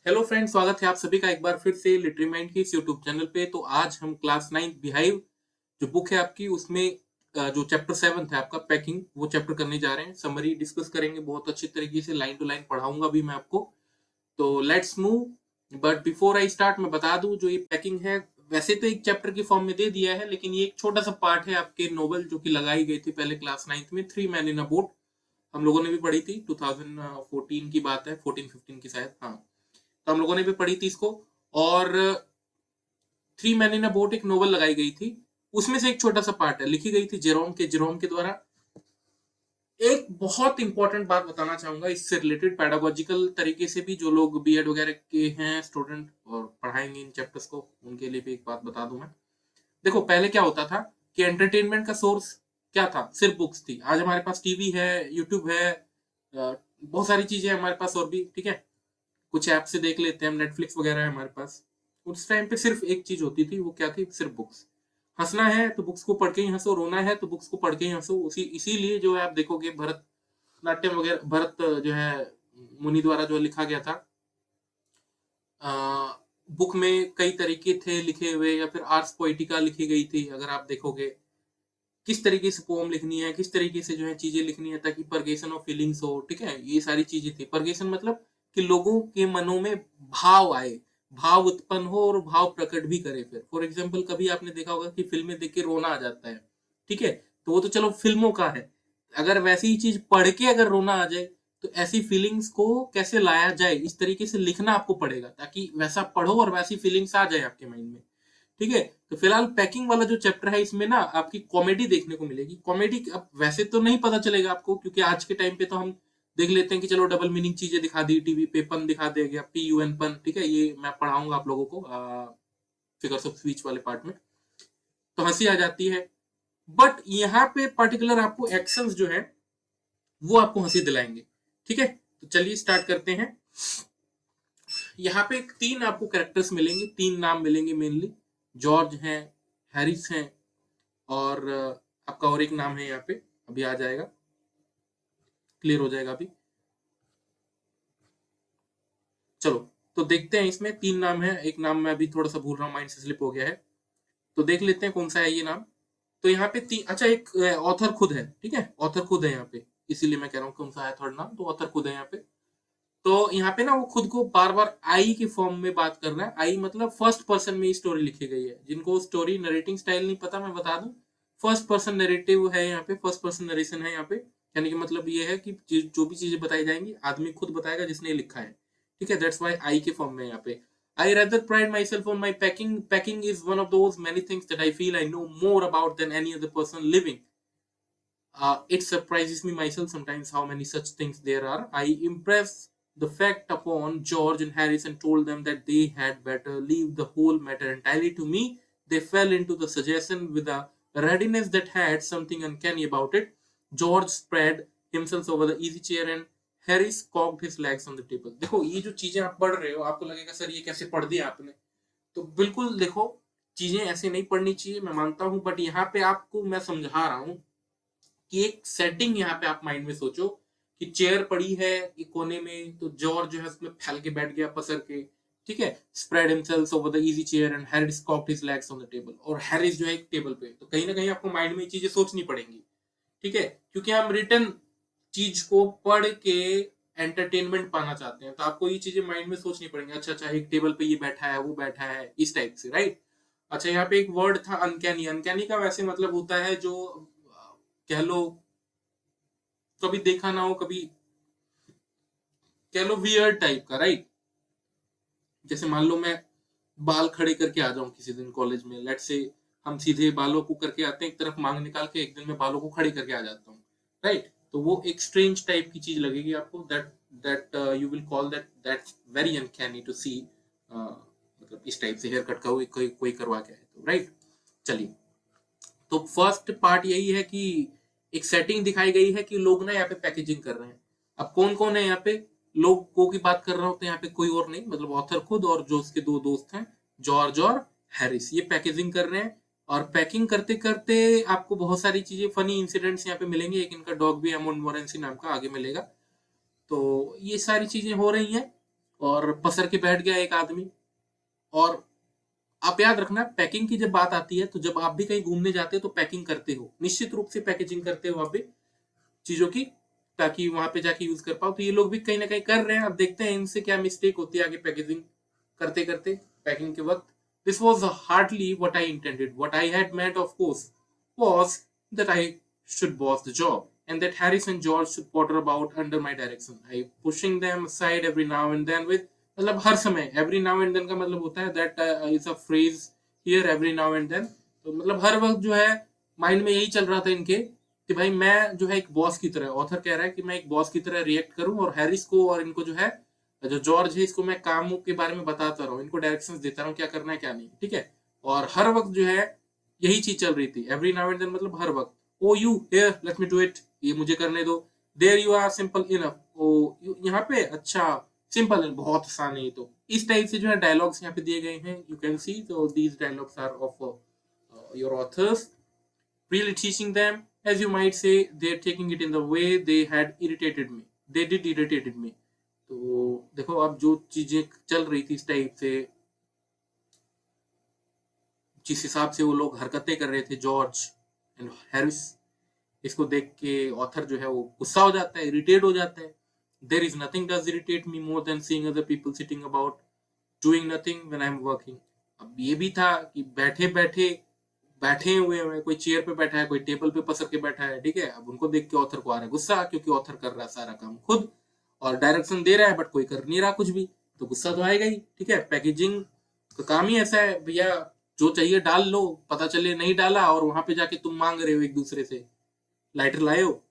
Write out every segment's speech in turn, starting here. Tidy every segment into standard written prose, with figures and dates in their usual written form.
Hello friends, स्वागत है आप सभी का एक बार फिर से लिटरी माइंड की इस यूट्यूब चैनल पे। तो आज हम क्लास 9 बिहाइव जो बुक है आपकी उसमें जो चैप्टर 7 है आपका पैकिंग, वो चैप्टर करने जा रहे हैं। समरी डिस्कस करेंगे बहुत अच्छी तरीके से, लाइन टू लाइन पढ़ाऊंगा भी मैं आपको। तो let's move. But before I start मैं बता दूं, जो ये पैकिंग है वैसे तो एक चैप्टर की फॉर्म में दे दिया है, लेकिन ये एक छोटा सा पार्ट है आपके नोवेल जो कि लगाई गई थी पहले क्लास 9 में, three man in a boat. हम लोगों ने भी पढ़ी थी, 2014 की बात है, 14-15 की शायद, हाँ। तो हम लोगों ने भी पढ़ी थी इसको। और three man in a boat एक नोवेल लगाई गई थी, उसमें से एक छोटा सा पार्ट है, लिखी गई थी जेरोम के द्वारा। एक बहुत इंपॉर्टेंट बात बताना चाहूंगा इससे रिलेटेड, पैडागोजिकल तरीके से भी, जो लोग बीएड वगैरह के हैं स्टूडेंट और पढ़ाएंगे इन चैप्टर्स को, उनके लिए भी एक बात बता दूं मैं। देखो, पहले क्या होता था कि एंटरटेनमेंट का सोर्स क्या था? सिर्फ बुक्स थी। आज हमारे पास टीवी है, यूट्यूब है, बहुत सारी चीजें हैं हमारे पास और भी, ठीक है। कुछ ऐप से देख लेते हैं हम, नेटफ्लिक्स वगैरह है हमारे पास। उस टाइम पे सिर्फ एक चीज होती थी, वो क्या थी? सिर्फ बुक्स। हंसना है तो बुक्स को पढ़ के ही हंसो, रोना है तो बुक्स को पढ़ के ही हंसो। इसीलिए जो है आप देखोगे भरत नाट्यम वगैरह, भरत जो है मुनि द्वारा जो लिखा गया था, बुक में कई तरीके थे लिखे हुए, या फिर आर्ट्स पोइटिका लिखी गई थी। अगर आप देखोगे किस तरीके से पोम लिखनी है, किस तरीके से जो है चीजें लिखनी है ताकि परगेशन ऑफ फीलिंग्स हो, ठीक है। ये सारी चीजें थी। परगेशन मतलब कि लोगों के मनों में भाव आए, भाव उत्पन्न हो और भाव प्रकट भी करे। फिर फॉर एग्जाम्पल, कभी आपने देखा होगा कि फिल्में देख के रोना आ जाता है, ठीक है। तो वो तो चलो फिल्मों का है। अगर वैसी ही चीज पढ़ के अगर रोना आ जाए, तो ऐसी फीलिंग्स को कैसे लाया जाए, इस तरीके से लिखना आपको पड़ेगा ताकि वैसा पढ़ो और वैसी फीलिंग्स आ जाए आपके माइंड में, ठीक है। तो फिलहाल पैकिंग वाला जो चैप्टर है, इसमें ना आपकी कॉमेडी देखने को मिलेगी। कॉमेडी अब वैसे तो नहीं पता चलेगा आपको, क्योंकि आज के टाइम पे तो हम देख लेते हैं कि चलो डबल मीनिंग चीजें दिखा दी टीवी पे, पन दिखा दिया गया, PUN पन, ठीक है। ये मैं पढ़ाऊंगा आप लोगों को फिगर्स ऑफ स्पीच वाले पार्ट में, तो हंसी आ जाती है। बट यहाँ पे पर्टिकुलर आपको एक्शंस जो है वो आपको हंसी दिलाएंगे, ठीक है। तो चलिए स्टार्ट करते हैं। यहाँ पे तीन आपको कैरेक्टर्स मिलेंगे, तीन नाम मिलेंगे मेनली। जॉर्ज हैं, हैरिस हैं, और आपका और एक नाम है यहाँ पे, अभी आ जाएगा, क्लियर हो जाएगा अभी। चलो, तो देखते हैं। इसमें तीन नाम है, एक नाम मैं अभी थोड़ा सा भूल रहा हूँ, माइंड से स्लिप हो गया है। तो देख लेते हैं कौन सा है ये नाम। तो यहाँ पे तीन, अच्छा, एक ऑथर खुद है, ठीक है। ऑथर खुद है यहाँ पे, इसीलिए मैं कह रहा हूँ कौन सा है थर्ड नाम। तो ऑथर खुद है यहाँ पे। तो यहाँ पे ना वो खुद को बार बार आई के फॉर्म में बात कर रहा है। आई मतलब फर्स्ट पर्सन में स्टोरी लिखी गई है। जिनको स्टोरी नरेटिंग स्टाइल नहीं पता, मैं बता दूं, फर्स्ट पर्सन नरेटिव है यहाँ पे, फर्स्ट पर्सन नरेशन है यहाँ पे। यानी कि मतलब ये है कि जो भी चीजें बताई जाएंगी आदमी खुद बताएगा जिसने लिखा है, ठीक है। दैट्स वाई आई के फॉर्म में यहाँ पे। आई rather pride myself on my packing. Packing is one of those many things that I feel I know more about than any other person living. It surprises me myself sometimes how many such things there are. I impressed the fact upon George and Harris and told them that they had better leave the whole matter entirely to me. They fell into the suggestion with a readiness that had something uncanny about it. George spread himself over the easy chair and Harris cocked his legs on the table. देखो, ये जो चीजें आप पढ़ रहे हो, आपको लगेगा सर ये कैसे पढ़ दिया आपने। तो बिल्कुल देखो, चीजें ऐसे नहीं पढ़नी चाहिए, मैं मानता हूं, बट यहाँ पे आपको मैं समझा रहा हूं कि एक सेटिंग यहाँ पे आप माइंड में सोचो कि चेयर पड़ी है एक कोने में, तो जॉर्ज जो है उसमें फैल के बैठ गया पसर के, ठीक है। Spread himself over the easy chair and Harris cocked his legs on the table, और हैरिस जो है एक टेबल पे। तो कहीं ना कहीं आपको माइंड में ये चीजें सोचनी पड़ेंगी, ठीक है, क्योंकि हम रिटर्न चीज को पढ़ के एंटरटेनमेंट पाना चाहते हैं। तो आपको ये चीजें माइंड में सोचनी पड़ेंगी। अच्छा अच्छा, एक टेबल पे ये बैठा है, वो बैठा है, इस टाइप से, राइट। अच्छा, यहाँ पे एक वर्ड था अनकैनी। अनकैनी का वैसे मतलब होता है जो कह लो, कभी देखा ना हो, कभी कह लो वियर्ड टाइप का, राइट। जैसे मान लो मैं बाल खड़े करके आ जाऊं किसी दिन कॉलेज में, लेट से हम सीधे बालों को करके आते हैं, एक तरफ मांग निकाल के, एक दिन मैं बालों को खड़े करके आ जाता हूँ, राइट। तो वो एक स्ट्रेंज टाइप की चीज लगेगी आपको, that that you will call that that's very uncanny to see. मतलब इस टाइप से हेयर कट का कोई करवा के आए तो, राइट। चलिए, तो फर्स्ट पार्ट यही है कि एक सेटिंग दिखाई गई है कि लोग ना यहाँ पे पैकेजिंग कर रहे हैं। अब कौन कौन है यहाँ पे? लोगों की बात कर रहा हूं तो यहाँ पे कोई और नहीं, मतलब ऑथर खुद और जो उसके दो दोस्त हैं, जॉर्ज और हैरिस, ये पैकेजिंग कर रहे हैं। और पैकिंग करते करते आपको बहुत सारी चीजें, फनी इंसिडेंट्स यहाँ पे मिलेंगे। एक इनका डॉग भी है, मोरेंसी नाम का, आगे मिलेगा। तो ये सारी चीजें हो रही हैं। और पसर के बैठ गया एक आदमी। और आप याद रखना, पैकिंग की जब बात आती है तो जब आप भी कहीं घूमने जाते हो तो पैकिंग करते हो, निश्चित रूप से पैकेजिंग करते हो आप भी चीजों की, ताकि वहां पे जाके यूज कर पाओ। तो ये लोग भी कहीं ना कहीं कर रहे हैं। अब देखते हैं इनसे क्या मिस्टेक होती है आगे पैकेजिंग करते करते, पैकिंग के वक्त। This was hardly what I intended, what I had meant of course was that I should boss the job, and that Harris and George should potter about under my direction. I pushing them aside every now and then with, मतलब हर समय, every now and then का मतलब होता है that is a phrase here, every now and then। तो मतलब हर वक्त जो है माइंड में यही चल रहा था इनके कि भाई मैं जो है एक बॉस की तरह, ऑथर कह रहा है कि मैं एक बॉस की तरह रिएक्ट करूं, और हैरिस को और इनको जो है, जो जॉर्ज है, इसको मैं कामों के बारे में बताता रहूं, इनको डायरेक्शंस देता रहूं क्या करना है क्या नहीं, ठीक है। और हर वक्त जो है यही चीज चल रही थी, एवरी नाउ एंड देन मतलब हर वक्त। Oh you here let me do it, ये मुझे करने दो। There you are simple enough, oh यहाँ पे अच्छा सिंपल है, बहुत आसान है ये तो। इस टाइप से जो है डायलॉग्स यहाँ पे दिए गए हैं, यू कैन सी। तो these dialogues are of your authors really teaching them, as you might say, they're taking it in the way they had irritated me, they did irritated me। तो देखो अब जो चीजें चल रही थी इस टाइप से, जिस हिसाब से वो लोग हरकतें कर रहे थे जॉर्ज एंड हैरिस, इसको देख के ऑथर जो है वो गुस्सा हो जाता है, इरिटेट हो जाता है। There is nothing does irritate me more than seeing other people sitting about doing nothing when I am working. अब ये भी था कि बैठे बैठे बैठे हुए हैं, कोई चेयर पे बैठा है, कोई टेबल पे पसर के बैठा है, ठीक है। अब उनको देख के ऑथर को आ रहा है गुस्सा, क्योंकि ऑथर कर रहा है सारा काम खुद और डायरेक्शन दे रहा है, बट कोई कर नहीं रहा कुछ भी, तो गुस्सा तो आएगा ही, ठीक है। पैकेजिंग का काम ही ऐसा है भैया, जो चाहिए डाल लो, पता चले नहीं डाला और वहां पे जाके तुम मांग रहे हो एक दूसरे से, लाइटर लाए हो,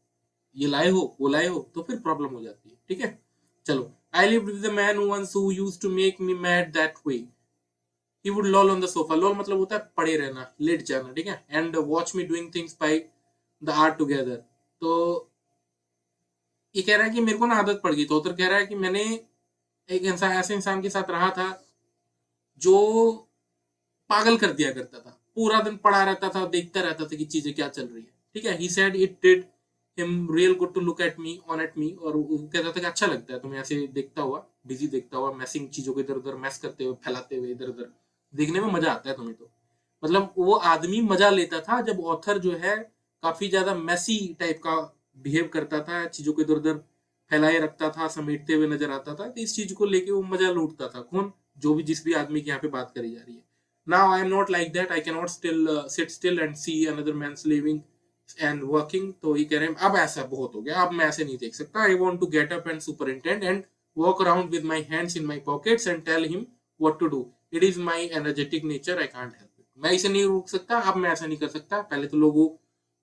ये लाए हो, वो लाए हो, तो फिर प्रॉब्लम हो जाती है, ठीक है। चलो, I lived with the man once who used to make me mad that way. He would loll on the sofa, loll मतलब होता है पड़े रहना, लेट जाना, ठीक है। And watch me doing things by the art together. तो ये कह रहा है कि मेरे को ना आदत पड़ गई, तो उधर कह रहा है कि मैंने एक इंसान, ऐसे इंसान के साथ रहा था जो पागल कर दिया करता था, पूरा दिन पड़ा रहता था, देखता रहता था कि चीजें क्या चल रही है, ठीक है। He said it did him real good to look at me, on at me, और वो कहता था कि अच्छा लगता है तुम्हें ऐसे देखता हुआ, बिजी देखता हुआ, मैसिंग चीजों को इधर उधर मैस करते हुए, फैलाते हुए इधर उधर, देखने में मजा आता है तुम्हें तो। मतलब वो आदमी मजा लेता था जब ऑथर जो है काफी ज्यादा मैसी टाइप का बिहेव करता था, चीजों को इधर उधर फैलाए रखता था, समेटते हुए नजर आता था, तो इस चीज को लेके वो मजा लूटता था। कौन? जो भी, जिस भी आदमी की यहाँ पे बात करी जा रही है। Now I am not like that. I cannot still sit still and see another man living and working। तो ये कह रहे हैं अब ऐसा बहुत हो गया, अब मैं ऐसे नहीं देख सकता। I want to get up and superintend and walk around with my hands in my pockets and tell him what to do। It is my energetic nature, I can't help it। मैं इसे नहीं रोक सकता, अब मैं ऐसा नहीं कर सकता। पहले तो लोगों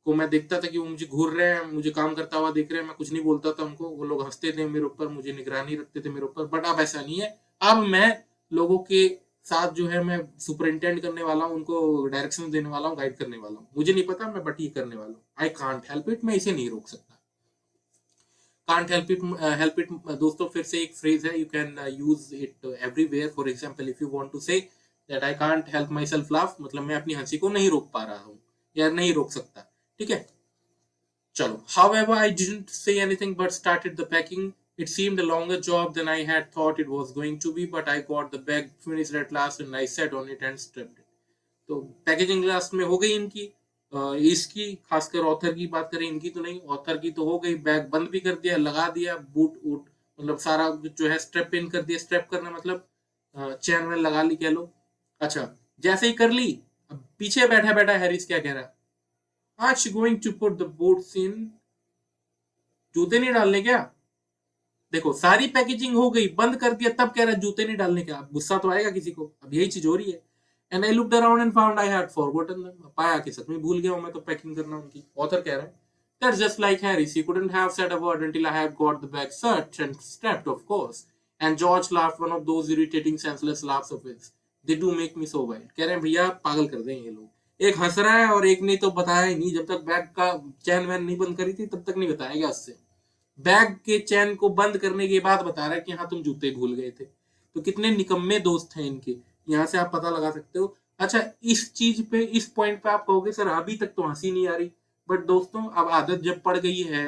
को मैं देखता था कि वो मुझे घूर रहे हैं, मुझे काम करता हुआ देख रहे हैं, मैं कुछ नहीं बोलता था उनको, वो लोग हंसते थे मेरे ऊपर, मुझे निगरानी रखते थे मेरे ऊपर, बट अब ऐसा नहीं है। अब मैं लोगों के साथ जो है मैं सुपरिंटेंड करने वाला हूँ, उनको डायरेक्शन देने वाला हूँ, गाइड करने वाला हूँ। मुझे नहीं पता, मैं बट ये करने वाला हूँ। आई कांट हेल्प इट, मैं इसे नहीं रोक सकता। Can't help it, help it दोस्तों फिर से एक फ्रेज है, you can use it everywhere. For example, if you want to say that I can't help my self laugh, मतलब मैं अपनी हंसी को नहीं रोक पा रहा हूँ या नहीं रोक सकता, ठीक है। चलो, however I didn't say anything but started the packing। It seemed a longer job than I had thought it was going to be, but I got the bag finished at last and I sat on it and strapped it। तो packaging last में हो गई इनकी, इसकी खासकर author की बात करें, इनकी तो नहीं, ऑथर की तो हो गई। बैग बंद भी कर दिया, लगा दिया, बूट वूट मतलब सारा जो है स्ट्रेप इन कर दिया। स्ट्रेप करना मतलब चैन में लगा ली कह लो। अच्छा, जैसे ही कर ली, अब पीछे बैठा बैठा हैरिस क्या कह रहा है, आज she going to put the boots in, जूते नहीं डालने क्या? देखो, सारी पैकेजिंग हो गई, बंद कर दिया, तब कह रहा है जूते नहीं डालने क्या। अब गुस्सा तो आएगा किसी को, अब यही चीज हो रही है। And I looked around and found I had forgotten them. पाया कि सच में भूल गया हूं मैं तो पैकिंग करना उनकी। ऑथर कह रहा है that's just like Harris, he couldn't have said a word until I had got the bag searched and strapped, of course। And George laughed, one of those irritating senseless laughs of his। They do make me so wild। कह रहे हैं भैया पागल कर देंगे ये लोग। एक हंस रहा है और एक ने तो बताया ही नहीं, जब तक बैग का चैन वैन नहीं बंद करी थी तब तक नहीं बताया गया उससे। बैग के चैन को बंद करने के बाद बता रहा है कि हाँ तुम जूते भूल गए थे। तो कितने निकम्मे दोस्त हैं इनके, यहाँ से आप पता लगा सकते हो। अच्छा, इस चीज पे, इस पॉइंट पे आप कहोगे सर अभी तक तो हंसी नहीं आ रही, बट दोस्तों अब आदत जब पड़ गई है,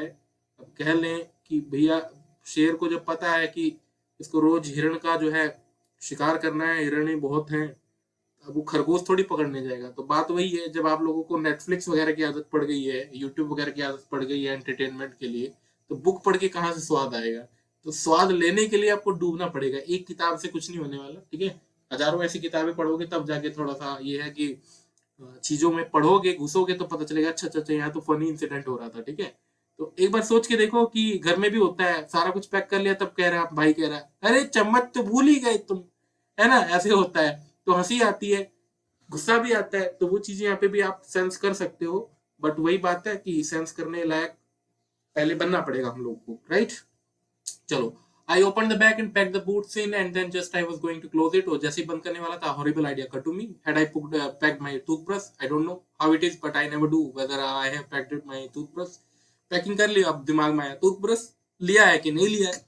अब कह लें कि भैया शेर को जब पता है कि इसको रोज हिरण का जो है शिकार करना है, हिरण ही बहुत हैं, अब वो खरगोश थोड़ी पकड़ने जाएगा। तो बात वही है, जब आप लोगों को नेटफ्लिक्स वगैरह की आदत पड़ गई है, यूट्यूब वगैरह की आदत पड़ गई है एंटरटेनमेंट के लिए, तो बुक पढ़ के कहाँ से स्वाद आएगा। तो स्वाद लेने के लिए आपको डूबना पड़ेगा, एक किताब से कुछ नहीं होने वाला, ठीक है। हजारों ऐसी किताबें पढ़ोगे तब जाके थोड़ा सा ये है कि चीजों में पढ़ोगे, घुसोगे तो पता चलेगा अच्छा अच्छा अच्छा, यहाँ तो फनी इंसिडेंट हो रहा था, ठीक है। तो एक बार सोच के देखो कि घर में भी होता है, सारा कुछ पैक कर लिया, तब कह रहा है भाई, कह रहा है अरे चम्मच तो भूल ही गए तुम, है ना, ऐसे होता है। तो हंसी आती है, गुस्सा भी आता है, तो वो चीजें यहाँ पे भी आप सेंस कर सकते हो। बट वही बात है कि सेंस करने लायक पहले बनना पड़ेगा हम लोग को, राइट। चलो, I open the bag and pack the boots in and then just I was going to close it, और जैसे ही बंद करने वाला था, horrible idea cut to me. Had I packed my toothbrush, I don't know how it is, but I never do whether I have packed my toothbrush. Packing कर लिया, अब दिमाग में आया टूथब्रश लिया है कि नहीं लिया है,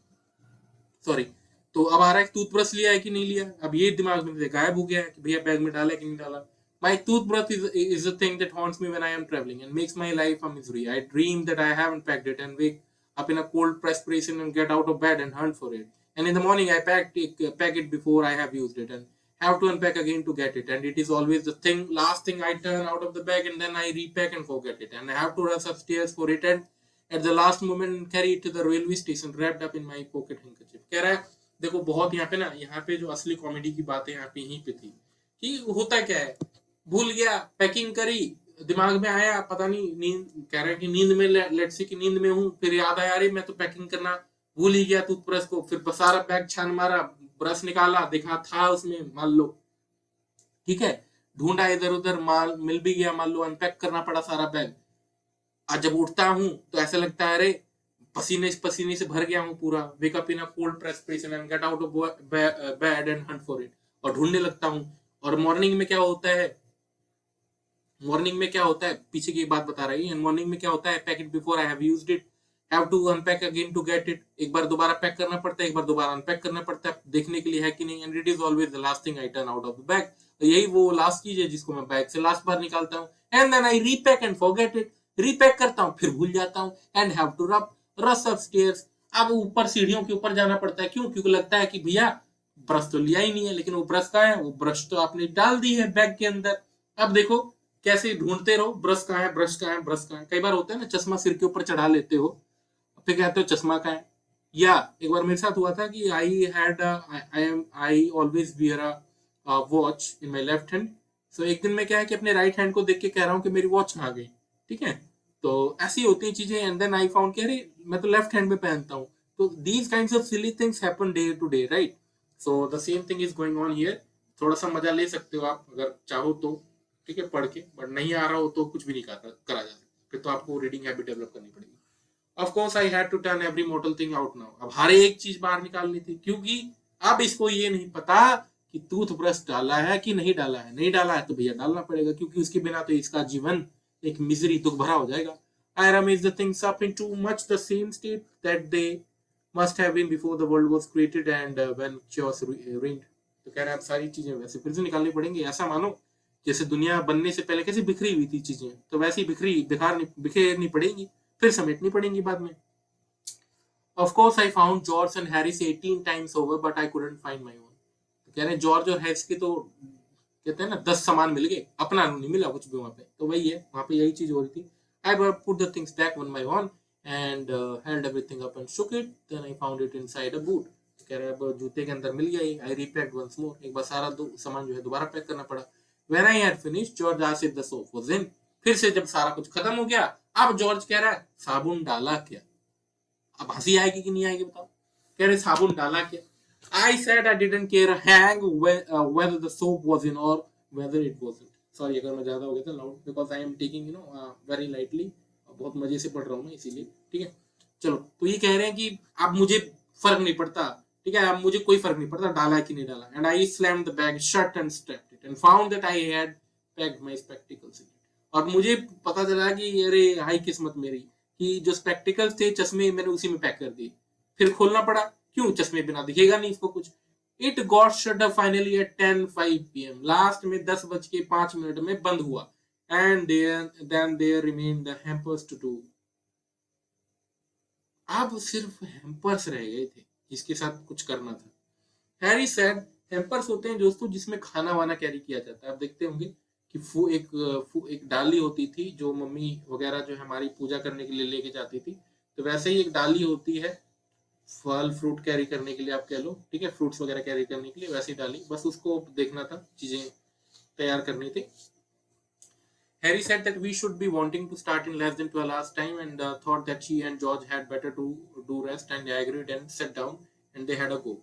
सॉरी। तो अब आ रहा है टूथब्रश लिया है कि नहीं लिया, अब ये दिमाग में से गायब हो गया है कि भैया बैग में डाला है कि नहीं डाला। My toothbrush is a thing that haunts me when I am traveling and makes my life a misery. I dream that I haven't packed it and wake up in a cold perspiration and get out of bed and hunt for it. And in the morning I pack it before I have used it and have to unpack again to get it. And it is always the last thing I turn out of the bag, and then I repack and forget it. And I have to rush upstairs for it and at the last moment carry it to the railway station wrapped up in my pocket handkerchief. कह रहा है देखो, बहुत यहाँ पे ना, यहाँ पे जो असली कॉमेडी की बात है यहाँ पे यहीं पे थी कि होता क्या है, भूल गया, पैकिंग करी, दिमाग में आया, पता नहीं, नींद, कह रहा है कि नींद में, लेट्स से कि नींद में हूँ, फिर याद आया अरे मैं तो पैकिंग करना भूल ही गया टूथब्रश को, फिर सारा बैग छान मारा, ब्रश निकाला, देखा था उसमें, मान लो, ठीक है, ढूंढा इधर उधर, माल मिल भी गया, मान लो, अनपैक करना पड़ा सारा बैग। आज जब उठता हूँ तो ऐसा लगता है अरे पसीने पसीने से भर गया हूँ पूरा, wake up in a cold perspiration and get out of bed and hunt for it, और ढूंढने लगता हूँ। और मॉर्निंग में क्या होता है, मॉर्निंग में क्या होता है, पीछे की बात बता रही है, मॉर्निंग में क्या होता है, pack it before I have used it, have to unpack again to get it, एक बार दोबारा पैक करना पड़ता है, एक बार दोबारा अनपैक करना पड़ता है देखने के लिए है कि नहीं, and it is always the last thing I turn out of the bag. तो यही वो लास्ट चीज है जिसको मैं बैग से लास्ट बार निकालता हूँ, and then I repack and forget it, repack करता हूँ फिर भूल जाता हूँ, and have to rush upstairs. अब ऊपर सीढ़ियों के ऊपर जाना पड़ता है, क्यों, क्योंकि लगता है कि भैया ब्रश तो लिया ही नहीं है, लेकिन वो ब्रश कहाँ है, वो ब्रश तो आपने डाल दी है बैग के अंदर। अब देखो कैसे ढूंढते रहो, ब्रश कहाँ है, ब्रश कहाँ है, ब्रश कहाँ है। कई बार होता है ना, चश्मा सिर के ऊपर चढ़ा लेते हो, फिर कहते हो चश्मा कहाँ है। या एक बार मेरे साथ हुआ था कि I always wear a watch in my left hand. So एक दिन मैं क्या है कि अपने राइट हैंड को देख के कह रहा हूँ कि मेरी वॉच कहाँ गई, ठीक है। तो ऐसी होती हैं चीजें, एंड देन आई फाउंड कि अरे मैं तो लेफ्ट हैंड में पहनता हूँ। तो these kinds of silly things happen day to day, right. So the same thing is going on here. थोड़ा सा मजा ले सकते हो आप अगर चाहो तो, ठीक है, पढ़ के, बट नहीं आ रहा हो तो कुछ भी नहीं करा जा सकता, फिर तो आपको रीडिंग हैबिट डेवलप करनी पड़ेगी। Of course I had to turn every mortal thing out now, अब हर एक चीज बाहर निकालनी थी, क्योंकि अब इसको ये नहीं पता कि टूथब्रश डाला है कि नहीं डाला है, नहीं डाला है तो भैया डालना पड़ेगा, क्योंकि उसके बिना तो इसका जीवन एक मिजरी दुख भरा हो जाएगा। I rummage the things up into much the same state that they must have been before the world was created and when chaos reigned। तो कह रहे हैं अब सारी चीजें वैसे फिर से निकालनी पड़ेंगी, ऐसा मानो जैसे दुनिया बनने से पहले कैसे बिखरी हुई थी चीजें, तो वैसी बिखेरनी पड़ेंगी, फिर समेटनी पड़ेंगी बाद में। Of course I found George and Harris 18 times over but I couldn't find my own. तो कह रहे हैं जॉर्ज और हैरिस के तो कहते हैं ना 10 सामान मिल गए, अपना नहीं मिला कुछ भी वहां पे। तो वही है, वहां पे यही चीज हो रही थी। I put the things back one by one and held everything up and shook it, then I found it inside a boot। कह रहे हैं अब जूते के अंदर मिल गया। आई रीपैक्ड वंस मोर, एक बार सारा सामान जो है दोबारा पैक करना पड़ा। When I had finished George asked if the soap was in. फिर से जब सारा कुछ खत्म हो गया, अब जॉर्ज कह रहा है साबुन डाला क्या। अब हंसी आएगी कि नहीं आएगी बताओ। कह रहे साबुन डाला क्या। I said I didn't care a hang whether the soap was in or whether it wasn't। Sorry अगर मैं ज्यादा हो गया था loud, because I am taking very lightly, बहुत मजे से पढ़ रहा हूँ मैं इसीलिए, ठीक है। चलो, तो ये कह रहे हैं कि अब मुझे फर्क नहीं पड़ता, ठीक है, अब मुझे कोई फर्क नहीं पड़ता डाला है कि नहीं डाला। And I slammed the bag shut and strapped it and found that I had packed my spectacles in it. और मुझे पता चला कि अरे हाई किस्मत मेरी कि जो स्पेक्टिकल्स थे, चश्मे, मैंने उसी में पैक कर दिए। फिर खोलना पड़ा, क्यों, चश्मे बिना दिखेगा नहीं इसको कुछ। It got shut up finally at 10:05 PM, last में 10:05 में बंद हुआ। And then there remain the hampers to do. अब सिर्फ हैम्पर्स रह गए थे जिसके साथ कुछ करना था। हैरी सेड, हैम्पर्स होते हैं दोस्तों जिसमें खाना वाना कैरी किया जाता है। आप देखते होंगे कि एक डाली होती थी जो मम्मी वगैरह जो हमारी पूजा करने के लिए लेके जाती थी, तो वैसे ही एक डाली होती है फल फ्रूट कैरी करने के लिए, आप कह लो, ठीक है, फ्रूट्स वगैरह कैरी करने के लिए वैसी डाली, बस उसको देखना था, चीजें तैयार करनी थी। Harry said that we should be wanting to start in less than 12 hours time and thought that she and George had better to do rest and I agreed and sat down and they had a go.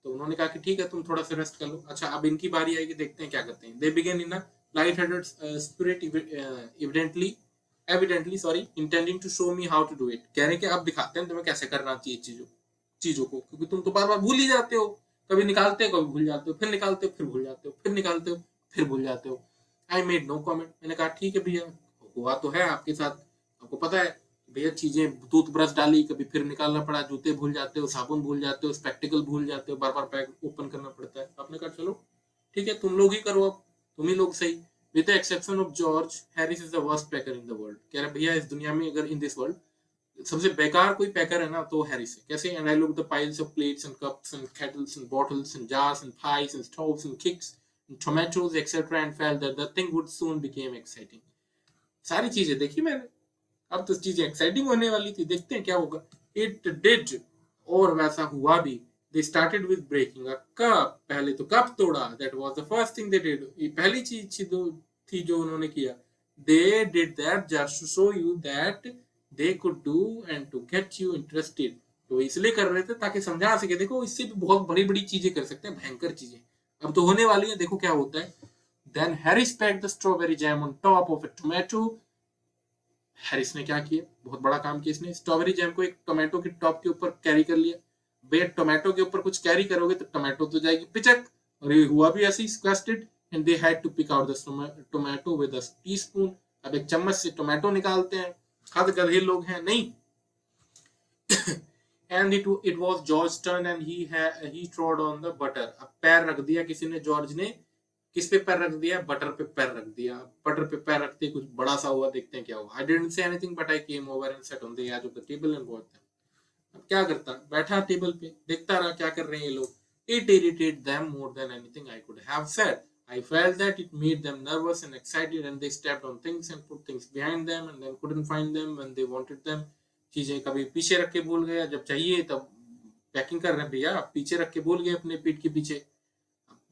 तो उन्होंने कहा कि ठीक है तुम थोड़ा सा rest कर लो। अच्छा अब इनकी बारी आएगी, देखते हैं क्या करते हैं। They began in a light-hearted spirit, evidently sorry, intending to show me how to do it. कह रहे कि अब दिखाते हैं तुम्हें कैसे करना चाहिए चीजों को, क्योंकि तुम तो बार बार भूल ही जाते हो, कभी निकालते हो कभी भूल जाते हो, फिर निकालते हो फिर भूल जाते हो, फिर निकालते हो फिर भूल जाते हो। आई मेड नो कॉमेंट, मैंने कहा ठीक है भैया, हुआ तो है आपके साथ, आपको पता है भैया, चीजें टूथब्रश डाली कभी फिर निकालना पड़ा, जूते भूल जाते हो, साबुन भूल जाते हो, स्पेक्टिकल भूल जाते हो, बार बार पैक ओपन करना पड़ता है। आपने कहा चलो ठीक है तुम लोग ही करो, अब तुम ही लोग सही। With the exception of George, Harris is the worst packer in the world. कह रहे भैया इस दुनिया में, अगर इन दिस वर्ल्ड सबसे बेकार कोई पैकर है ना तो हैरिस है। कैसे? And I look the piles of plates and cups and kettles and bottles and jars and price and stoves and kicks tomatoes etc and felt that the thing would soon become exciting। सारी चीजें देखी मैंने, अब तो चीजें exciting होने वाली थी, देखते हैं क्या होगा। इट डिड, और वैसा हुआ भी। They started with breaking a cup, पहले तो कप तोड़ा, that was the first thing they did, ये पहली चीज थी जो उन्होंने किया। They did that just to show you that they could do and to get you interested. तो इसलिए कर रहे थे ताकि समझा सके, देखो इससे भी बहुत बड़ी बड़ी चीजें कर सकते हैं, भयंकर चीजें अब तो होने वाली है, देखो क्या होता है। Then Harris packed the strawberry jam on top of a tomato. Harris ने क्या किया, बहुत बड़ा काम किया इसने, स्ट्रॉबेरी जैम को एक टोमेटो के टॉप के ऊपर कैरी कर लिया। भैया टोमेटो के ऊपर कुछ कैरी करोगे तो टोमेटो तो जाएगी पिचक, और ये हुआ भी ऐसे ही squashed. And they had to pick out the tomato with a teaspoon. अब एक चम्मच से टोमेटो निकालते हैं, हद गधे लोग हैं नहीं। and it was George's turn and he trod on the butter। अब पैर रख दिया किसी ने, जॉर्ज ने किस पे पैर रख दिया, बटर पे पैर रख दिया। बटर पे पैर रखते कुछ बड़ा सा हुआ, देखते हैं क्या हुआ। I didn't say anything but I came over and sat on the edge of the table and watched them। अब क्या करता, बैठा टेबल पे देखता रहा क्या कर रहे हैं ये लोग। It irritated them more than anything I could have said। I felt that it made them nervous and excited and they stepped on things and put things behind them and then couldn't find them when they wanted them। चीजें कभी पीछे रख के भूल गया, जब चाहिए तब पैकिंग कर रहे हैं भैया, पीछे रख के भूल गए अपने पीठ के पीछे,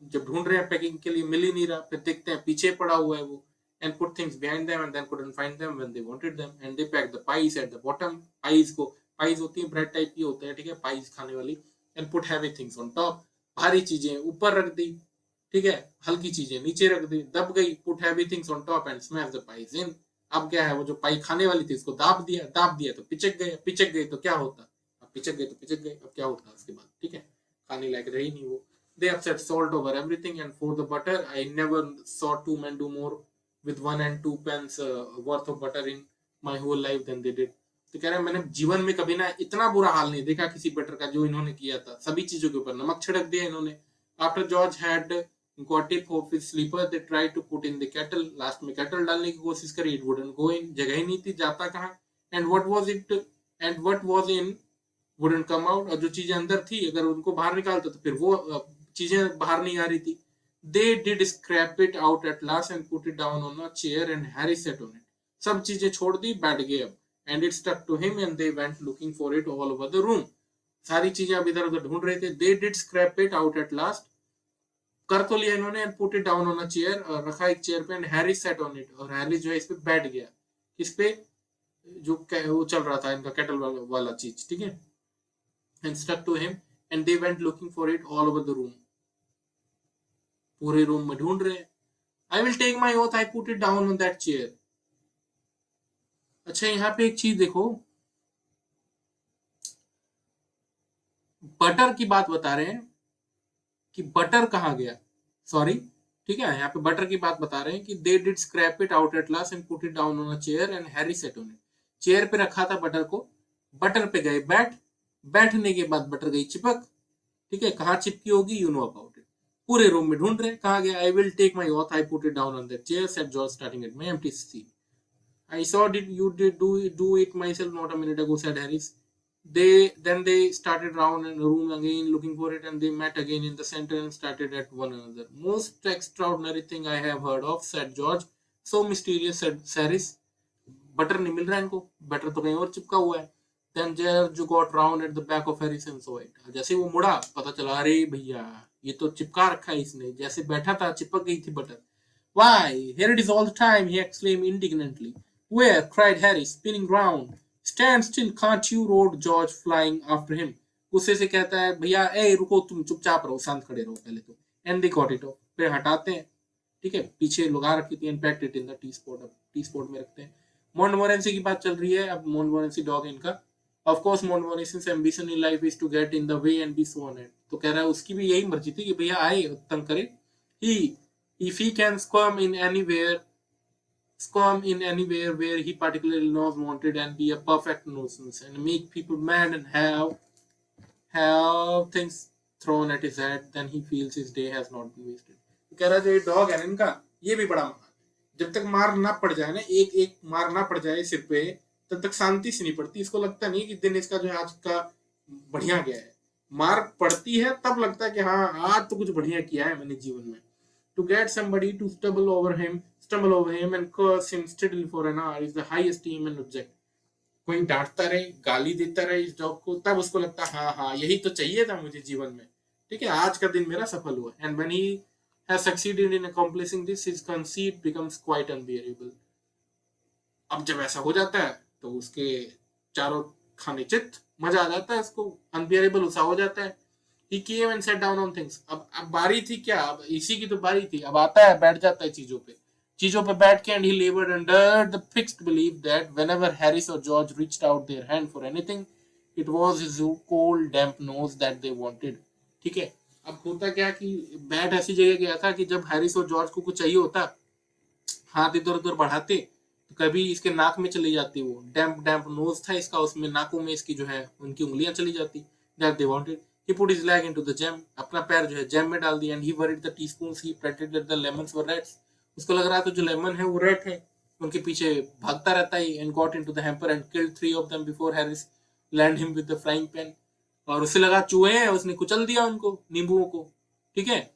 जब ढूंढ रहे हैं पैकिंग के लिए मिल ही नहीं रहा, फिर देखते हैं पीछे पड़ा हुआ है वो। And put things behind them and then couldn't find them when they wanted them and they packed the pies at the bottom। Pies होती है ब्रेड टाइप की होते हैं, ठीक है, पाइज खाने वाली। And put heavy things on top, भारी चीजें ऊपर रख दी, ठीक है, हल्की चीजें नीचे रख दी, दब गई, put heavy things on top and smash the pies in. अब क्या है, वो जो पाई खाने वाली थी उसको दाब दिया तो पिचक गए तो क्या होता, अब पिचक गए अब क्या होता उसके बाद, ठीक है, खाने लायक रही नहीं वो। They upset salt over everything and for the butter I never saw two men do more with 1 and 2 pence worth of butter in my whole life than they did। तो कह रहे हैं मैंने जीवन में कभी ना इतना बुरा हाल नहीं देखा किसी बटर का जो इन्होंने किया था, सभी चीजों के ऊपर नमक छिड़क दिया इन्होंने। After George had got it off his sleeper they tried to put in the kettle। Last में केटल डालने की कोशिश करी, it wouldn't go in, जगह ही नहीं थी, जाता कहाँ। what was in wouldn't come out। और जो चीजें अंदर थी अगर उनको बाहर निकालते तो फिर वो चीजें बाहर नहीं आ रही थी। They did scrap it out at last and put it down on a chair and Harry sat on it। सब चीजें छोड़ दी, बैठ गए अब। And it stuck to him and they went looking for it all over the room। सारी चीजें अब इधर उधर ढूंढ रहे थे। They did scrap it out at last, कर तो लिया इन्होंने। And put it down on a chair, और रखा एक चेयर पे। And Harry sat on it, और हैरी जो है इस पे बैठ गया। किस पे, जो वो चल रहा था इनका केटल वाला चीज, ठीक है। And stuck to him and they went looking for it all over the room। पूरे रूम में ढूंढ रहे हैं। I will take my oath I put it down on that chair। अच्छा यहाँ पे एक चीज देखो, बटर की बात बता रहे हैं कि बटर कहाँ गया, सॉरी, ठीक है, यहाँ पे बटर की बात बता रहे हैं कि they did scrap it out at last and put it down on a chair and Harry sat on it। Chair पे रखा था बटर को, बटर पे गए बैठने के बाद बटर गई चिपक, ठीक है, कहाँ चिपकी होगी, यू नो अबाउट इट। पूरे रूम में ढूंढ रहे, कहाँ गया। I will take my oath I put it down on that chair said George starting at my empty seat. I saw did you did do it myself not a minute ago said Harris. They started round in the room again looking for it, and they met again in the center and started at one another. Most extraordinary thing I have heard of, said George. So mysterious, said Saris. Butter नहीं मिल रहा है इनको, butter तो कहीं और चिपका हुआ है. Then George got round at the back of Harris and saw it. जैसे वो मुड़ा, पता चला, अरे भैया ये तो चिपका रखा है इसने, जैसे बैठा था चिपक गई थी butter. Why, here it is all the time, he exclaimed indignantly. Where? Cried Harry, spinning round. Stand still, can't you? Roared George, flying after him. गुस्से से कहता है, भैया ए रुको, तुम चुपचाप रहो, शांत खड़े रहो पहले तो. And they got it off. फिर हटाते हैं, ठीक है, पीछे लगा रखी थी, packed it in the T spot. अब टी स्पॉट में रखते हैं. मोंटमोरेंसी की बात चल रही है. अब मोंटमोरेंसी डॉग इनका. Of course Montmorency's ambition in life is to get in the way and be so on it. तो कह रहा है उसकी भी यही मर्जी थी कि भैया आए तंग करे. he if he can squirm in anywhere where he particularly knows wanted and be a perfect nuisance and make people mad and have things thrown at his head, then he feels his day has not been wasted. तो कह रहा है जो ये dog है इनका, ये भी बड़ा महान. जब तक मार ना पड़ जाए ना, एक एक मार ना पड़ जाए सिर पे, तब तक शांति से नहीं पड़ती. इसको लगता नहीं कि दिन इसका जो है आज का बढ़िया गया है. मार पड़ती है तब लगता है कि हाँ आज तो कुछ बढ़िया किया है मैंने जीवन में. To get somebody to stumble over him and curse him steadily for an hour is the highest aim and object. कोई डांटता रहे, गाली देता रहे इस डॉग को, तब उसको लगता है हाँ यही तो चाहिए था मुझे जीवन में, ठीक है, आज का दिन मेरा सफल हुआ. And when he has succeeded in accomplishing this, his conceit becomes quite unbearable. अब जब ऐसा हो जाता है तो उसके चारों खाने चित, मजा आ जाता है उसको, अनबियरेबल सा हो जाता है. He came and sat down on things. अब बारी थी क्या, अब इसी की तो बारी थी. अब आता है, बैठ जाता है चीजों पे बैठ के, and he labored under the fixed belief that whenever Harris or George reached out their hand for anything, it was his cold damp nose that they wanted. ठीक है. अब होता क्या कि बैट ऐसी जगह गया था कि जब हैरिस और जॉर्ज को कुछ चाहिए होता, हाथ इधर उधर बढ़ाते तो कभी इसके नाक में चली जाती, वो डैम्प नोज था इसका, उसमें नाकों में इसकी जो है उनकी उंगलियां चली जाती. That they wanted. He put his leg into the jam. अपना पैर जो है जैम में डाल दिया. And he worried the teaspoons. He pretended that the lemons were rats. उसको लग रहा था जो लेमन है वो रेट है, उनके पीछे भागता रहता है. And got into the hamper and killed 3 of them before Harris landed him with the frying pan. और उसे लगा चूहे हैं, उसने कुचल दिया उनको, नींबुओं को, ठीक है.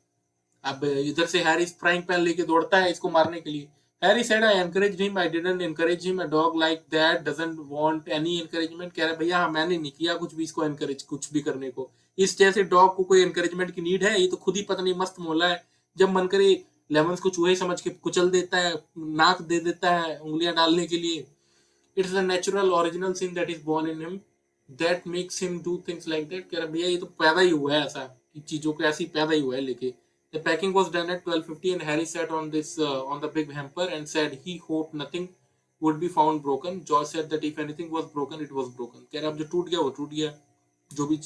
अब इधर से हैरिस फ्राइंग पैन लेके दौड़ता है इसको मारने के लिए. Harry said, I encouraged him. I didn't encourage him. A dog like that doesn't want any encouragement. कह रहा है भैया मैंने नहीं किया कुछ भी इसको encourage, कुछ भी करने को. इस जैसे डॉग को कोई encouragement की नीड है, ये तो खुद ही पता नहीं मस्त मोला है. जब मन करे लेमन्स को चूहे समझ के कुचल देता है, नाक दे देता है उंगलियां डालने के लिए. It's a natural original sin that is born in him that makes him do things like that. कह रहा भैया ये तो पैदा ही हुआ है ऐसा, चीजों को ऐसी पैदा ही हुआ है लेके. The packing was done at 12:50 and Harry sat on the big hamper and said he hoped nothing would be found broken. George said that if anything was broken, it was broken. कह रहा अब जो टूट गया वो टूट गया, जो भी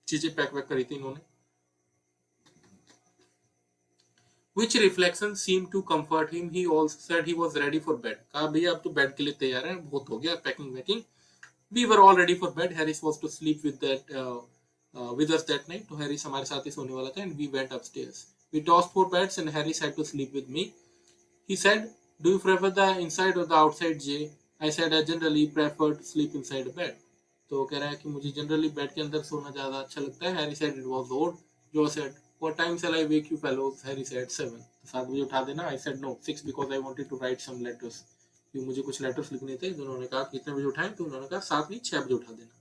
चीजें पैक करी थी इन्होंने. Which reflection seemed to comfort him. He also said he was ready for bed. कहा भैया अब तो बेड के लिए तैयार है, बहुत हो गया packing वैकिंग. We were all ready for bed. Harris was to sleep with us that night. तो Harris हमारे साथ ही सोने वाला था and we went upstairs. We tossed 4 beds and Harris had to sleep with me. He said, "Do you prefer the inside or the outside, Jay?" I said, "I generally prefer to sleep inside a bed." तो कह रहा है कि मुझे generally bed के अंदर सोना ज्यादा अच्छा लगता है. Harry said it was odd. Joe said, "What time shall I wake you fellows?" Harry said 7. 7 बजे उठा देना. I said no, 6 because I wanted to write some letters. क्योंकि मुझे कुछ लेटर्स लिखने थे. उन्होंने कहा कितने बजे उठाएं, तो उन्होंने कहा 7 नहीं 6 बजे उठा देना,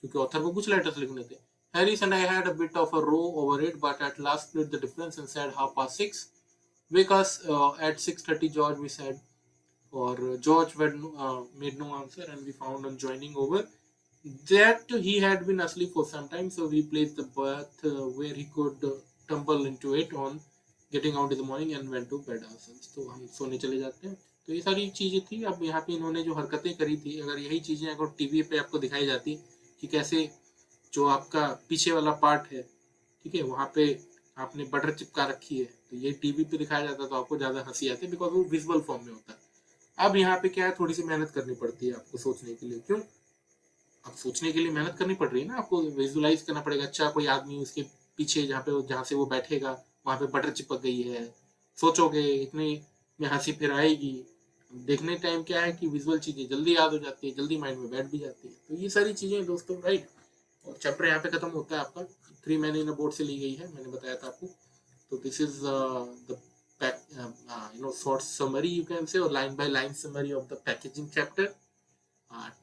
क्योंकि ऑथर को कुछ लेटर्स लिखने थे. Harris and I had a bit of a row over it, but at last split the difference and said 6:30. Wake us at 6:30, George, we said. Or George made no answer, and we found on joining over that he had been asleep for some time, so we placed the berth where he could tumble into it on getting out in the morning and went to bed ourselves. तो हम सोने चले जाते हैं. तो ये सारी चीजें थी. अब यहाँ पे इन्होंने जो हरकतें करी थी, अगर यही चीजें अगर टीवी पे आपको दिखाई जाती कि कैसे जो आपका पीछे वाला पार्ट है, ठीक है, वहां पे आपने बटर चिपका रखी है, तो ये टीवी पे दिखाया जाता तो आपको ज्यादा हंसी आती है, बिकॉज वो विजुअल फॉर्म में होता है. अब यहाँ पे क्या है, थोड़ी सी मेहनत करनी पड़ती है आपको सोचने के लिए. क्यों? अब सोचने के लिए मेहनत करनी पड़ रही है ना, आपको विजुअलाइज करना पड़ेगा. अच्छा कोई आदमी उसके पीछे जहाँ से वो बैठेगा वहां पे बटर चिपक गई है, सोचोगे इतने में हंसी फिर आएगी. देखने टाइम क्या है कि विजुअल चीजें जल्दी याद हो जाती है, जल्दी माइंड में बैठ भी जाती है। तो ये सारी चीजें दोस्तों, राइट। और चैप्टर यहाँ पे खत्म होता है आपका। 3 मैन इन अ बोट से ली गई है, मैंने बताया था आपको। तो this is the short summary you can say, or line by line summary of the packaging chapter,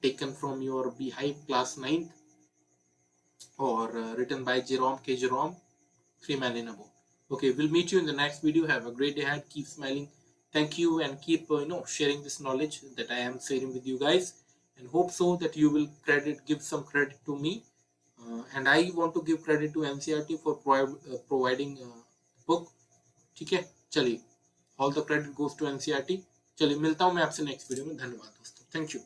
taken from your Beehive class 9th, or written by Jerome K. Jerome, 3 Man in a Boat. Okay, we'll meet you in the next video. Have a great day ahead. Keep smiling. Thank you, and keep sharing this knowledge that I am sharing with you guys, and hope so that you will give some credit to me, and I want to give credit to NCERT for providing book. ठीक है, चलिए, all the credit goes to NCERT. चलिए, मिलता हूँ मैं आपसे next video में। धन्यवाद दोस्तों, थैंक यू।